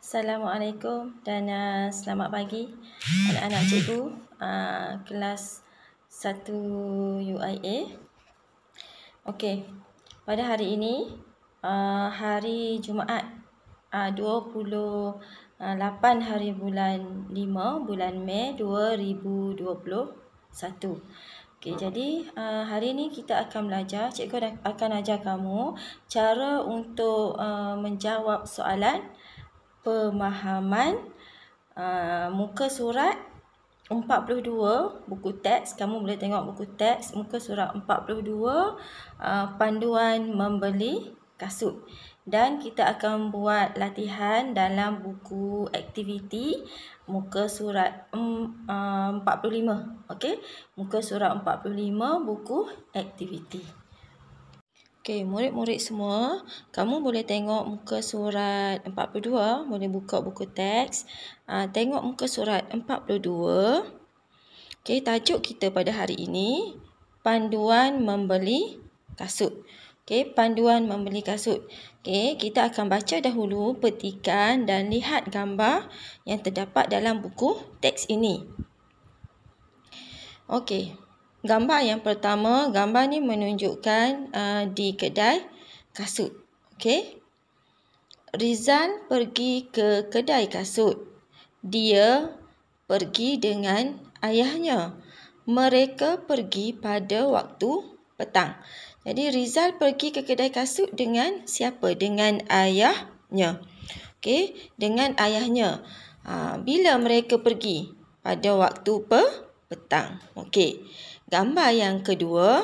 Assalamualaikum dan selamat pagi anak-anak cikgu kelas 1 UIA. Okey, pada hari ini hari Jumaat 28 hari bulan 5 bulan Mei 2021. Okey, jadi hari ini kita akan belajar, cikgu akan ajar kamu cara untuk menjawab soalan pemahaman muka surat 42 buku teks. Kamu boleh tengok buku teks muka surat 42, panduan membeli kasut. Dan kita akan buat latihan dalam buku aktiviti muka surat 45. Okey, muka surat 45 buku aktiviti. Okey, murid-murid semua, kamu boleh tengok muka surat 42, boleh buka buku teks. Tengok muka surat 42. Okey, tajuk kita pada hari ini, panduan membeli kasut. Okey, panduan membeli kasut. Okey, kita akan baca dahulu petikan dan lihat gambar yang terdapat dalam buku teks ini. Okey. Gambar yang pertama, gambar ni menunjukkan di kedai kasut. Okey. Rizal pergi ke kedai kasut. Dia pergi dengan ayahnya. Mereka pergi pada waktu petang. Jadi Rizal pergi ke kedai kasut dengan siapa? Dengan ayahnya. Okey, dengan ayahnya. Bila mereka pergi? Pada waktu petang. Okey. Gambar yang kedua,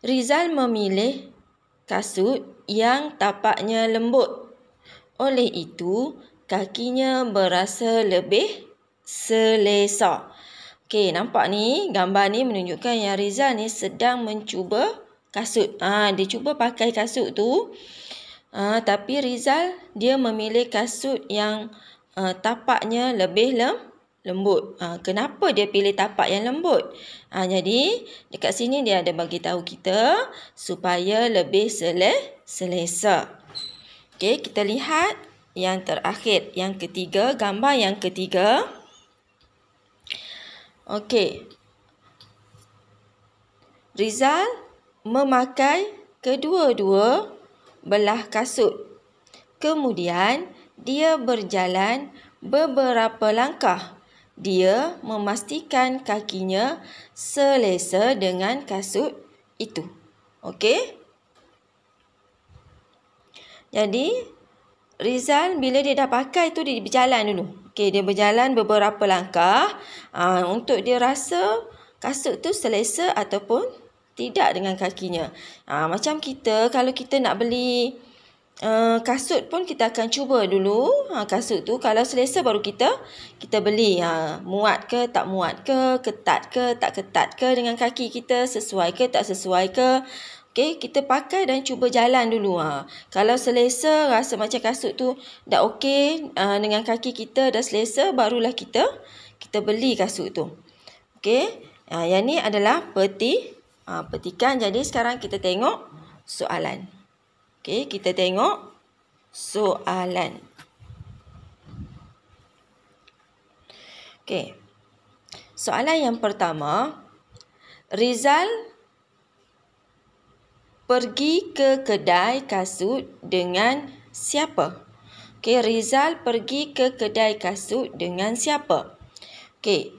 Rizal memilih kasut yang tapaknya lembut. Oleh itu, kakinya berasa lebih selesa. Okey, nampak ni, gambar ni menunjukkan yang Rizal ni sedang mencuba kasut. Dia cuba pakai kasut tu. Tapi Rizal dia memilih kasut yang tapaknya lebih lembut. Kenapa dia pilih tapak yang lembut? Jadi dekat sini dia ada bagi tahu kita supaya lebih selesa. Okey, kita lihat yang terakhir, yang ketiga, gambar yang ketiga. Okey. Rizal memakai kedua-dua belah kasut. Kemudian dia berjalan beberapa langkah. Dia memastikan kakinya selesa dengan kasut itu. Okey? Jadi, Rizal bila dia dah pakai tu, dia berjalan dulu. Okey, dia berjalan beberapa langkah untuk dia rasa kasut tu selesa ataupun tidak dengan kakinya. Macam kita, kalau kita nak beli kasut pun kita akan cuba dulu kasut tu, kalau selesa baru kita beli. Muat ke tak muat ke, ketat ke tak ketat ke dengan kaki kita, sesuai ke tak sesuai ke. Okey, kita pakai dan cuba jalan dulu. Kalau selesa, rasa macam kasut tu dah okey dengan kaki kita, dah selesa, barulah kita beli kasut tu. Okey, yang ni adalah petikan. Jadi sekarang kita tengok soalan. Okey, kita tengok soalan. Okey. Soalan yang pertama, Rizal pergi ke kedai kasut dengan siapa? Okey, Rizal pergi ke kedai kasut dengan siapa? Okey,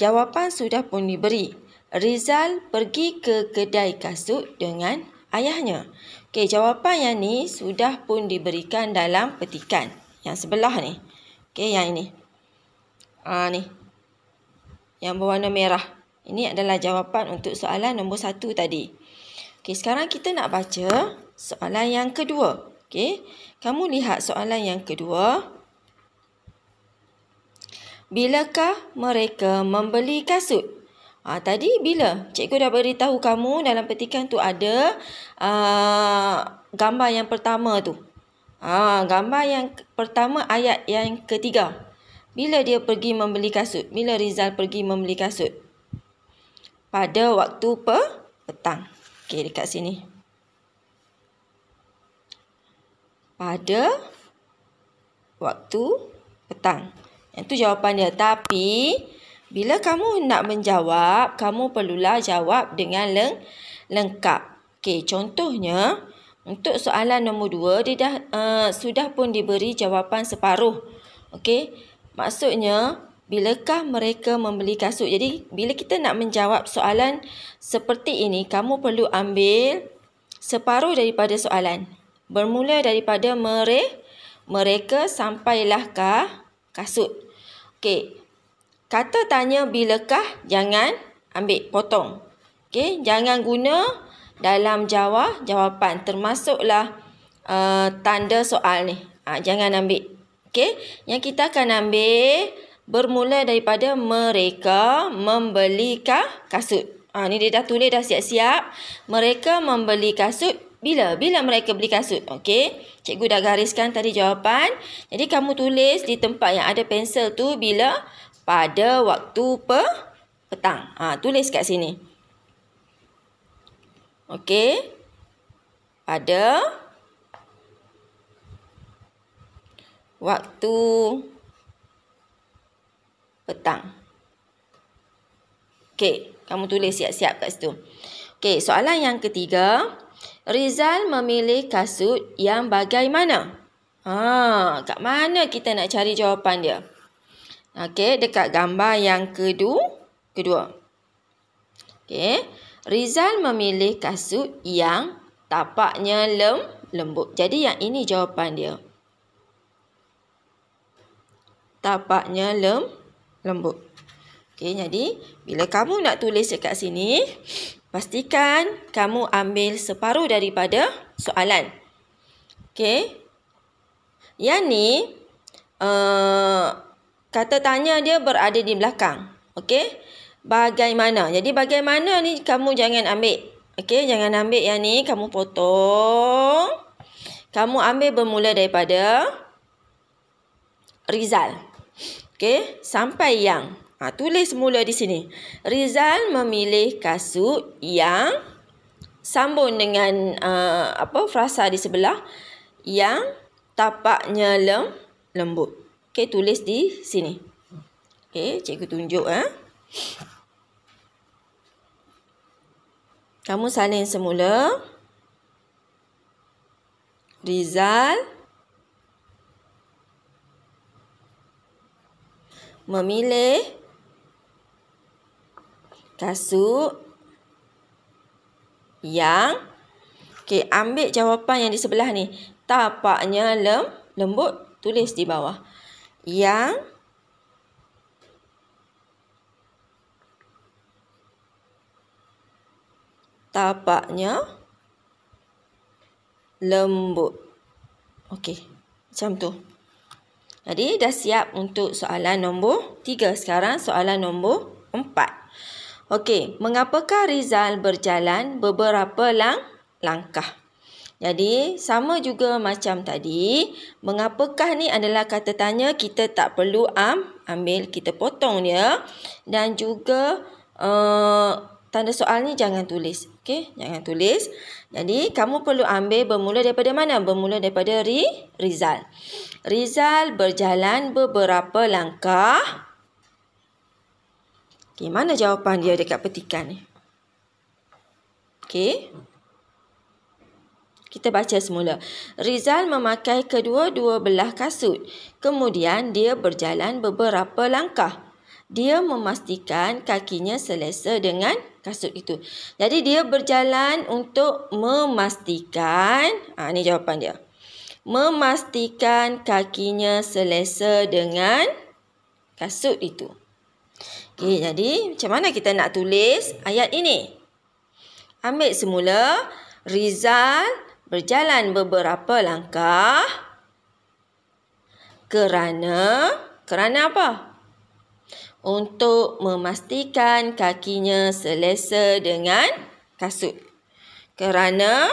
jawapan sudah pun diberi. Rizal pergi ke kedai kasut dengan ayahnya. Okey, jawapan yang ni sudah pun diberikan dalam petikan. Yang sebelah ni. Okey, yang ini. Ni. Yang berwarna merah. Ini adalah jawapan untuk soalan nombor 1 tadi. Okey, sekarang kita nak baca soalan yang kedua. Okey, kamu lihat soalan yang kedua. Bilakah mereka membeli kasut? Tadi bila? Cikgu dah beritahu kamu dalam petikan tu ada gambar yang pertama tu. Gambar yang pertama ayat yang ketiga. Bila dia pergi membeli kasut? Bila Rizal pergi membeli kasut? Pada waktu petang. Okey, dekat sini. pada waktu petang. Itu jawapan dia. Tapi bila kamu nak menjawab, kamu perlulah jawab dengan lengkap. Okey, contohnya untuk soalan nombor 2, dia dah sudah pun diberi jawapan separuh. Okey, maksudnya bilakah mereka membeli kasut? Jadi bila kita nak menjawab soalan seperti ini, kamu perlu ambil separuh daripada soalan. Bermula daripada mereka sampailah ke kasut. Okey. Kata tanya bilakah, jangan ambil potong. Okey, jangan guna dalam jawapan, termasuklah tanda soal ni. Jangan ambil. Okey, yang kita akan ambil bermula daripada mereka membeli kasut. Ni dia dah tulis dah siap-siap. Mereka membeli kasut bila mereka beli kasut. Okey, cikgu dah gariskan tadi jawapan. Jadi kamu tulis di tempat yang ada pensel tu bila pada waktu petang. Tulis kat sini. Okey. Pada waktu petang. Okey, kamu tulis siap-siap kat situ. Okey, soalan yang ketiga. Rizal memilih kasut yang bagaimana? Kat mana kita nak cari jawapan dia? Okey, dekat gambar yang kedua. Okey, Rizal memilih kasut yang tapaknya lembut. Jadi yang ini jawapan dia. Tapaknya lembut. Okey, jadi bila kamu nak tulis dekat sini, pastikan kamu ambil separuh daripada soalan. Okey. Yang ni kata tanya dia berada di belakang. Okey. Bagaimana? Jadi bagaimana ni kamu jangan ambil. Okey, jangan ambil yang ni, kamu potong. Kamu ambil bermula daripada Rizal. Okey, sampai yang. Tulis mula di sini. Rizal memilih kasut yang sambung dengan frasa di sebelah yang tapaknya lembut. Okey, tulis di sini. Okey, cikgu tunjuk Kamu salin semula. Rizal memilih kasut yang, okey, ambil jawapan yang di sebelah ni. Tapaknya lembut, tulis di bawah. Yang tapaknya lembut. Okey, macam tu. Jadi dah siap untuk soalan nombor 3. Sekarang soalan nombor 4. Okey, mengapakah Rizal berjalan beberapa langkah? Jadi sama juga macam tadi. Mengapakah ni adalah kata tanya, kita tak perlu ambil, kita potong dia. Dan juga tanda soal ni jangan tulis. Okey, jangan tulis. Jadi kamu perlu ambil bermula daripada mana? Bermula daripada Rizal. Rizal berjalan beberapa langkah. Okey, mana jawapan dia dekat petikan ni? Okey. Kita baca semula. Rizal memakai kedua-dua belah kasut. Kemudian dia berjalan beberapa langkah. Dia memastikan kakinya selesa dengan kasut itu. Jadi dia berjalan untuk memastikan. Ni jawapan dia. Memastikan kakinya selesa dengan kasut itu. Okey, jadi macam mana kita nak tulis ayat ini? Ambil semula. Rizal berjalan beberapa langkah kerana apa? Untuk memastikan kakinya selesa dengan kasut. Kerana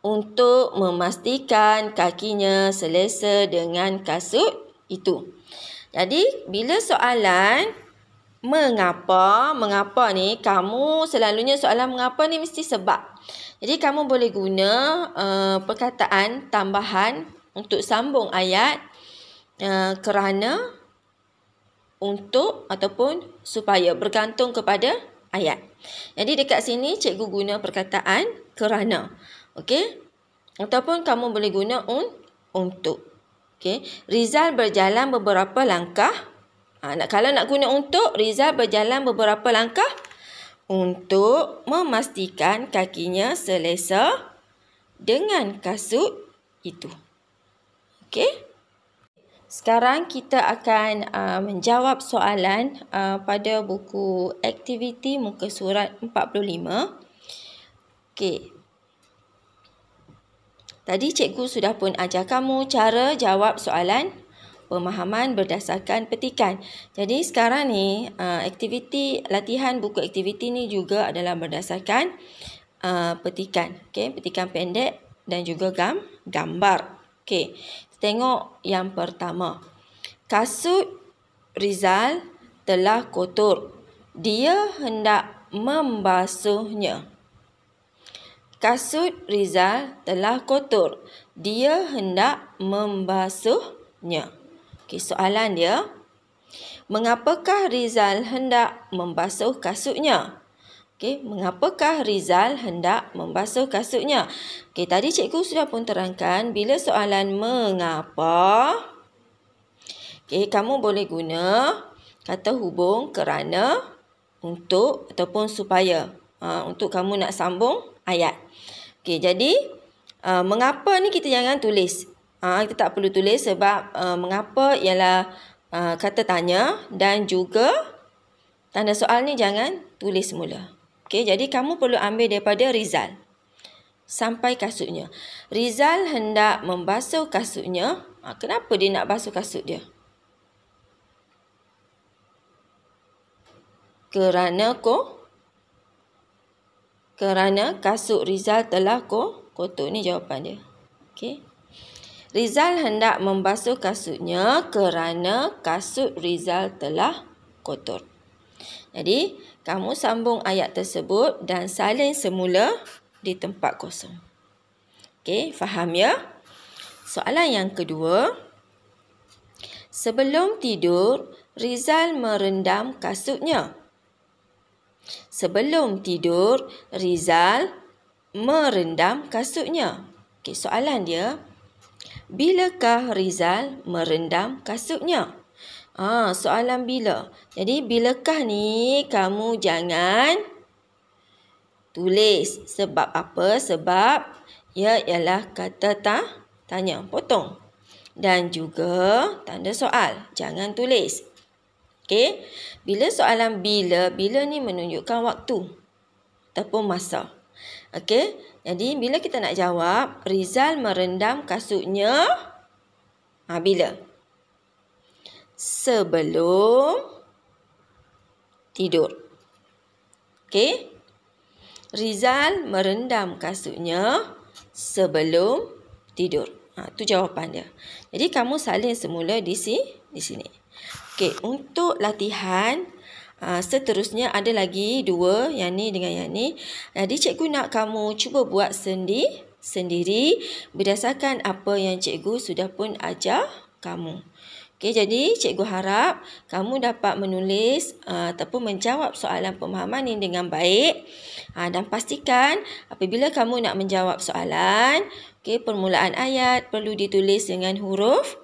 untuk memastikan kakinya selesa dengan kasut itu. Jadi bila soalan mengapa ni, kamu selalunya soalan mengapa ni mesti sebab. Jadi kamu boleh guna perkataan tambahan untuk sambung ayat kerana, untuk ataupun supaya, bergantung kepada ayat. Jadi dekat sini cikgu guna perkataan kerana. Okey? Ataupun kamu boleh guna untuk. Okey. Rizal berjalan beberapa langkah. Kalau nak guna untuk, Rizal berjalan beberapa langkah untuk memastikan kakinya selesa dengan kasut itu. Okey? Sekarang kita akan menjawab soalan pada buku aktiviti muka surat 45. Okey. Tadi cikgu sudah pun ajar kamu cara jawab soalan pemahaman berdasarkan petikan. Jadi sekarang ni aktiviti latihan buku aktiviti ni juga adalah berdasarkan petikan. Okey, petikan pendek dan juga gambar. Okey. Tengok yang pertama. Kasut Rizal telah kotor. Dia hendak membasuhnya. Kasut Rizal telah kotor. Dia hendak membasuhnya. Okey, soalan dia. Mengapakah Rizal hendak membasuh kasutnya? Okey, mengapakah Rizal hendak membasuh kasutnya? Okey, tadi cikgu sudah pun terangkan bila soalan mengapa, okey, kamu boleh guna kata hubung kerana, untuk ataupun supaya. Untuk kamu nak sambung ayat. Okey, jadi mengapa ni kita jangan tulis. Kita tak perlu tulis sebab mengapa ialah kata tanya dan juga tanda soal ni jangan tulis semula. Okey, jadi kamu perlu ambil daripada Rizal sampai kasutnya. Rizal hendak membasuh kasutnya. Kenapa dia nak basuh kasut dia? Kerana kasut Rizal telah kotor. Ni jawapan dia. Okey. Rizal hendak membasuh kasutnya kerana kasut Rizal telah kotor. Jadi, kamu sambung ayat tersebut dan salin semula di tempat kosong. Okey, faham ya? Soalan yang kedua. Sebelum tidur, Rizal merendam kasutnya. Sebelum tidur, Rizal merendam kasutnya. Okey, soalan dia. Bilakah Rizal merendam kasutnya? Soalan bila. Jadi, bilakah ni kamu jangan tulis. Sebab apa? Sebab ia ialah kata tanya. Potong. Dan juga tanda soal. Jangan tulis. Okey. Bila soalan bila ni menunjukkan waktu ataupun masa. Okey. Jadi, bila kita nak jawab, Rizal merendam kasutnya bila? Sebelum tidur. Okey. Rizal merendam kasutnya sebelum tidur. Itu jawapan dia. Jadi kamu salin semula di sini. Okey, untuk latihan seterusnya ada lagi dua, yang ni dengan yang ni. Jadi cikgu nak kamu cuba buat sendiri berdasarkan apa yang cikgu sudah pun ajar kamu. Okey, jadi cikgu harap kamu dapat menulis ataupun menjawab soalan pemahaman ini dengan baik. Dan pastikan apabila kamu nak menjawab soalan, okey, permulaan ayat perlu ditulis dengan huruf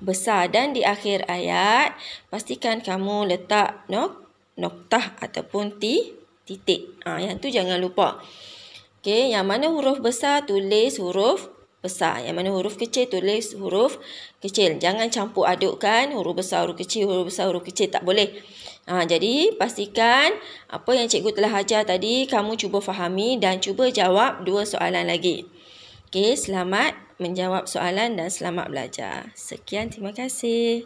besar dan di akhir ayat pastikan kamu letak noktah ataupun titik. Yang tu jangan lupa. Okey, yang mana huruf besar tulis huruf besar. Yang mana huruf kecil tulis huruf kecil. Jangan campur adukkan huruf besar, huruf kecil, huruf besar, huruf kecil. Tak boleh. Jadi pastikan apa yang cikgu telah ajar tadi kamu cuba fahami dan cuba jawab dua soalan lagi. Okey, selamat menjawab soalan dan selamat belajar. Sekian, terima kasih.